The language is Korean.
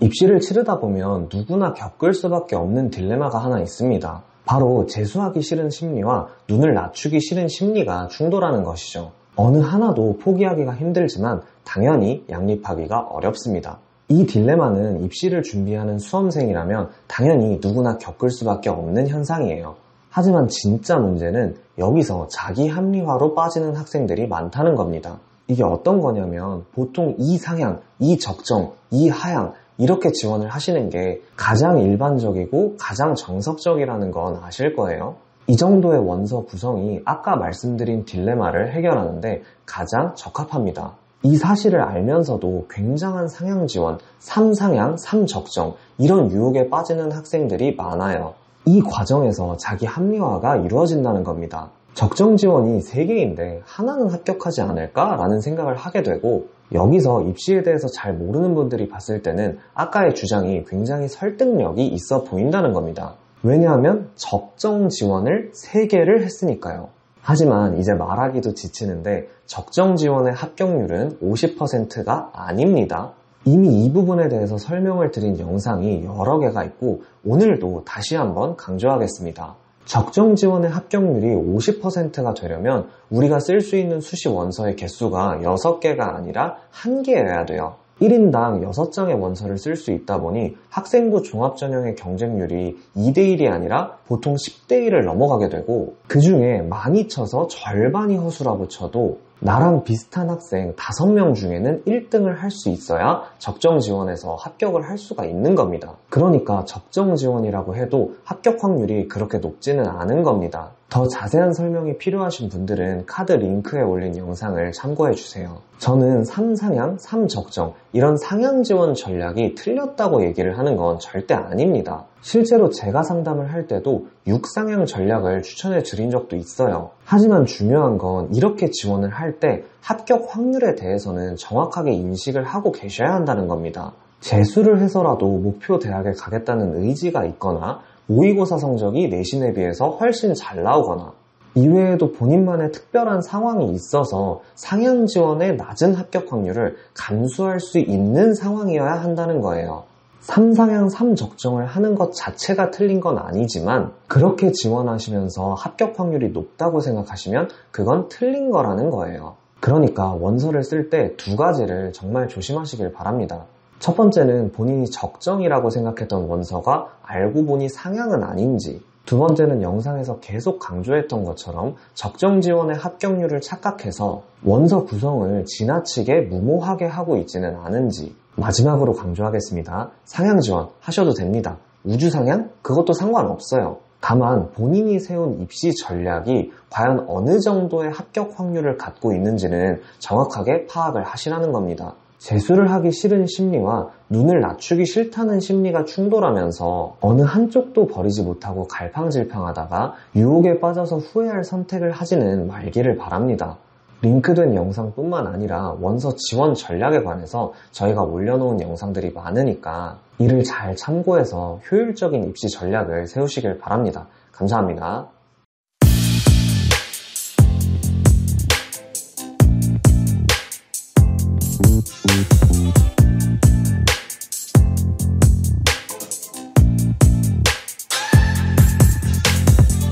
입시를 치르다 보면 누구나 겪을 수밖에 없는 딜레마가 하나 있습니다. 바로 재수하기 싫은 심리와 눈을 낮추기 싫은 심리가 충돌하는 것이죠. 어느 하나도 포기하기가 힘들지만 당연히 양립하기가 어렵습니다. 이 딜레마는 입시를 준비하는 수험생이라면 당연히 누구나 겪을 수밖에 없는 현상이에요. 하지만 진짜 문제는 여기서 자기 합리화로 빠지는 학생들이 많다는 겁니다. 이게 어떤 거냐면 보통 이 상향, 이 적정, 이 하향 이렇게 지원을 하시는 게 가장 일반적이고 가장 정석적이라는 건 아실 거예요. 이 정도의 원서 구성이 아까 말씀드린 딜레마를 해결하는데 가장 적합합니다. 이 사실을 알면서도 굉장한 상향 지원, 3상향, 3적정 이런 유혹에 빠지는 학생들이 많아요. 이 과정에서 자기 합리화가 이루어진다는 겁니다. 적정 지원이 3개인데 하나는 합격하지 않을까라는 생각을 하게 되고 여기서 입시에 대해서 잘 모르는 분들이 봤을 때는 아까의 주장이 굉장히 설득력이 있어 보인다는 겁니다. 왜냐하면 적정 지원을 3개를 했으니까요. 하지만 이제 말하기도 지치는데 적정 지원의 합격률은 50%가 아닙니다. 이미 이 부분에 대해서 설명을 드린 영상이 여러 개가 있고 오늘도 다시 한번 강조하겠습니다. 적정 지원의 합격률이 50%가 되려면 우리가 쓸 수 있는 수시 원서의 개수가 6개가 아니라 1개여야 돼요. 1인당 6장의 원서를 쓸 수 있다 보니 학생부 종합전형의 경쟁률이 2대1이 아니라 보통 10대1을 넘어가게 되고 그 중에 많이 쳐서 절반이 허수라고 쳐도 나랑 비슷한 학생 5명 중에는 1등을 할 수 있어야 적정 지원에서 합격을 할 수가 있는 겁니다. 그러니까 적정 지원이라고 해도 합격 확률이 그렇게 높지는 않은 겁니다. 더 자세한 설명이 필요하신 분들은 카드 링크에 올린 영상을 참고해주세요. 저는 3상향, 3적정 이런 상향 지원 전략이 틀렸다고 얘기를 하는 건 절대 아닙니다. 실제로 제가 상담을 할 때도 6상향 전략을 추천해 드린 적도 있어요. 하지만 중요한 건 이렇게 지원을 할 때 합격 확률에 대해서는 정확하게 인식을 하고 계셔야 한다는 겁니다. 재수를 해서라도 목표 대학에 가겠다는 의지가 있거나 모의고사 성적이 내신에 비해서 훨씬 잘 나오거나 이외에도 본인만의 특별한 상황이 있어서 상향 지원의 낮은 합격 확률을 감수할 수 있는 상황이어야 한다는 거예요. 3상향 3적정을 하는 것 자체가 틀린 건 아니지만 그렇게 지원하시면서 합격 확률이 높다고 생각하시면 그건 틀린 거라는 거예요. 그러니까 원서를 쓸 때 2가지를 정말 조심하시길 바랍니다. 첫 번째는 본인이 적정이라고 생각했던 원서가 알고 보니 상향은 아닌지, 두 번째는 영상에서 계속 강조했던 것처럼 적정 지원의 합격률을 착각해서 원서 구성을 지나치게 무모하게 하고 있지는 않은지. 마지막으로 강조하겠습니다. 상향 지원 하셔도 됩니다. 우주 상향? 그것도 상관없어요. 다만 본인이 세운 입시 전략이 과연 어느 정도의 합격 확률을 갖고 있는지는 정확하게 파악을 하시라는 겁니다. 재수를 하기 싫은 심리와 눈을 낮추기 싫다는 심리가 충돌하면서 어느 한쪽도 버리지 못하고 갈팡질팡하다가 유혹에 빠져서 후회할 선택을 하지는 말기를 바랍니다. 링크된 영상뿐만 아니라 원서 지원 전략에 관해서 저희가 올려놓은 영상들이 많으니까 이를 잘 참고해서 효율적인 입시 전략을 세우시길 바랍니다. 감사합니다.